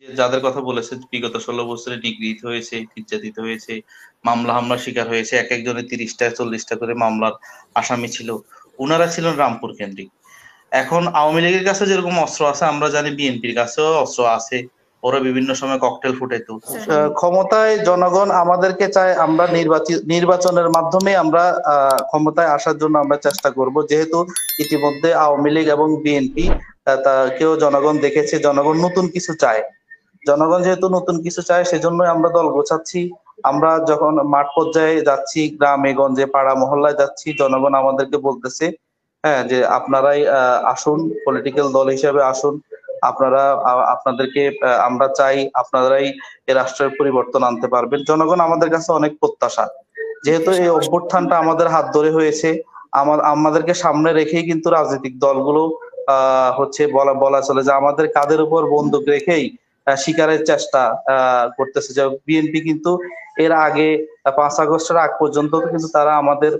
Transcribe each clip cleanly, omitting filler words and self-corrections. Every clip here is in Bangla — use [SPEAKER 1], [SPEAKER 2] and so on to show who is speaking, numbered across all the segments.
[SPEAKER 1] যাদের কথা বলেছে বিগত 16 বছরে নিগৃহীত হয়েছে, নির্যাতিত হয়েছে, মামলা হামলার শিকার হয়েছে, এক একজনের 30টা 40টা করে মামলার আসামি ছিল। উনারা ছিলেন রামপুর কেন্দ্রিক। এখন আওয়ামী লীগের কাছে যেরকম অস্ত্র আছে, আমরা জানি বিএনপির কাছেও অস্ত্র আছে। ওরা বিভিন্ন সময় ককটেল ফুটাইতো। ক্ষমতায় জনগণ আমাদেরকে চায়, আমরা নির্বাচনের মাধ্যমে আমরা ক্ষমতায় আসার জন্য আমরা চেষ্টা করব। যেহেতু ইতিমধ্যে আওয়ামী লীগ এবং বিএনপি কেউ জনগণ দেখেছে, জনগণ নতুন কিছু চায়। জনগণ যেহেতু নতুন কিছু চায়, সেজন্য আমরা দল গোছাচ্ছি। আমরা যখন মাঠ পর্যায়ে যাচ্ছি, গ্রামে গঞ্জে পাড়া মহল্লায় যাচ্ছি, জনগণ আমাদেরকে বলতেছে হ্যাঁ যে আপনারাই আসুন, পলিটিক্যাল দল হিসেবে আসুন। আপনারা আপনাদেরকে আমরা চাই, আপনারাই এ রাষ্ট্রের পরিবর্তন আনতে পারবেন। জনগণ আমাদের কাছে অনেক প্রত্যাশা। যেহেতু এই অভ্যুত্থানটা আমাদের হাত ধরে হয়েছে, আমাদেরকে সামনে রেখেই কিন্তু রাজনৈতিক দলগুলো হচ্ছে বলা চলে যে আমাদের কাঁধের উপর বন্দুক রেখেই শিকারের চেষ্টা করতেছে। যে বিএনপি কিন্তু এর আগে 5 আগস্টের আগ পর্যন্ত কিন্তু তারা আমাদের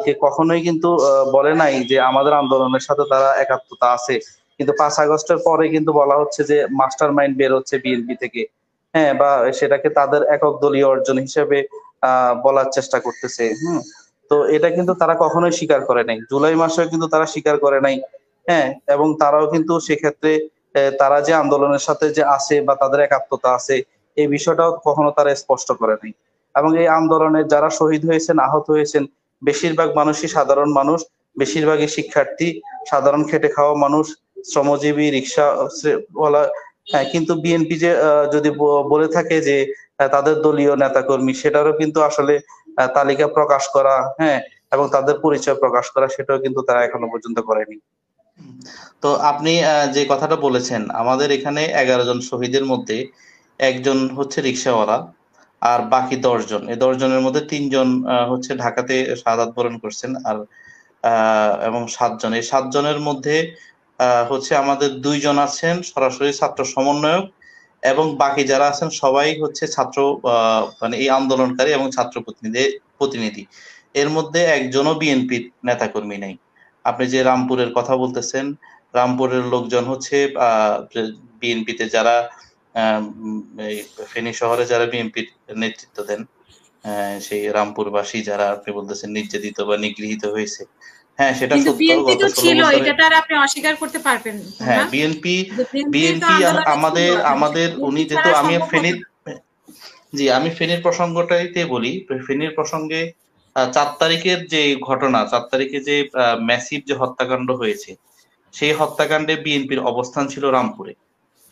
[SPEAKER 1] কে কখনোই কিন্তু বলে নাই যে আমাদের আন্দোলনের সাথে তারা একাত্মতা আছে। কিন্তু 5 আগস্টের পরে কিন্তু বলা হচ্ছে যে মাস্টার মাইন্ড বের হচ্ছে বিএনপি থেকে। হ্যাঁ, বা সেটাকে তাদের একক দলীয় অর্জন হিসেবে বলার চেষ্টা করতেছে। তো এটা কিন্তু তারা কখনোই স্বীকার করে নাই। জুলাই মাসেও কিন্তু তারা স্বীকার করে নাই। হ্যাঁ, এবং তারাও কিন্তু সেক্ষেত্রে তারা যে আন্দোলনের সাথে যে আছে বা তাদের একাত্মতা আছে, এই বিষয়টাও কখনো তারা স্পষ্ট করে নাই। এবং এই আন্দোলনে যারা শহীদ হয়েছেন, আহত হয়েছেন, বেশিরভাগ মানুষই সাধারণ মানুষ, বেশিরভাগই শিক্ষার্থী, সাধারণ খেটে খাওয়া মানুষ, শ্রমজীবী, রিক্সাওয়ালা। হ্যাঁ, কিন্তু বিএনপি যে যদি বলে থাকে যে তাদের দলীয় নেতাকর্মী, সেটারও কিন্তু আসলে তালিকা প্রকাশ করা, হ্যাঁ, এবং তাদের পরিচয় প্রকাশ করা, সেটাও কিন্তু তারা এখনো পর্যন্ত করেনি। তো আপনি যে কথাটা বলেছেন, আমাদের এখানে 11 জন শহীদের মধ্যে একজন হচ্ছে রিক্সাওয়ালা, আর বাকি 10 জন, এই 10 জনের মধ্যে 3 জন হচ্ছে ঢাকাতে শাহাদাত বরণ করছেন, আর এবং 7 জন, এই 7 জনের মধ্যে হচ্ছে আমাদের 2 জন আছেন সরাসরি ছাত্র সমন্বয়ক, এবং বাকি যারা আছেন সবাই হচ্ছে ছাত্র, মানে এই আন্দোলনকারী এবং ছাত্র প্রতিনিধি। এর মধ্যে একজনও বিএনপির নেতাকর্মী নেই। আপনি যে রামপুরের কথা বলতেছেন, রামপুরের লোকজন হচ্ছে বিএনপিতে যারা এই ফেনী শহরে যারা বিএনপির নেতৃত্ব দেন, সেই রামপুরবাসী যারা আপনি বলতেছেন নির্যাতিত বা নিগৃহীত হয়েছে, হ্যাঁ সেটা সত্য। গত 16 বছরে
[SPEAKER 2] আপনি অস্বীকার করতে পারবেন না।
[SPEAKER 1] হ্যাঁ, বিএনপি আমাদের উনি যেহেতু আমি ফেনীর প্রসঙ্গটাইতে বলি। ফেনীর প্রসঙ্গে 4 তারিখের যে ঘটনা, 4 তারিখে যে ম্যাসিভ যে হত্যাকাণ্ড হয়েছে, সেই হত্যাকাণ্ডে বিএনপির অবস্থান ছিল রামপুরে,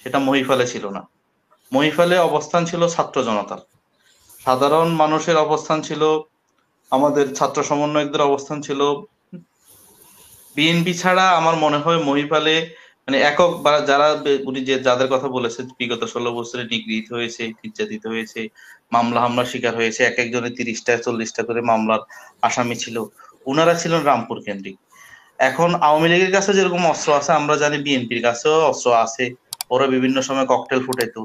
[SPEAKER 1] সেটা মহিফালে ছিল না। মহিফালে অবস্থান ছিল ছাত্র জনতার, সাধারণ মানুষের অবস্থান ছিল, আমাদের ছাত্র সমন্বয়কদের অবস্থান ছিল। বিএনপি ছাড়া আমার মনে হয় মহিপালে মানে একক বা যারা উনি যে যাদের কথা বলেছে বিগত 16 বছরে নিগৃহীত হয়েছে, নির্যাতিত হয়েছে, মামলা হামলার শিকার হয়েছে, এক একজনের 30টা 40টা করে মামলার আসামি ছিল, উনারা ছিলেন রামপুর কেন্দ্রিক। এখন আওয়ামী লীগের কাছে যেরকম অস্ত্র আছে, আমরা জানি বিএনপির কাছেও অস্ত্র আছে। ওরা বিভিন্ন সময় ককটেল ফুটাইতো।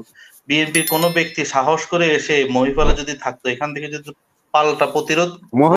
[SPEAKER 1] বিএনপির কোনো ব্যক্তি সাহস করে এসে মহিপালে যদি থাকতো, এখান থেকে যদি পাল্টা প্রতিরোধ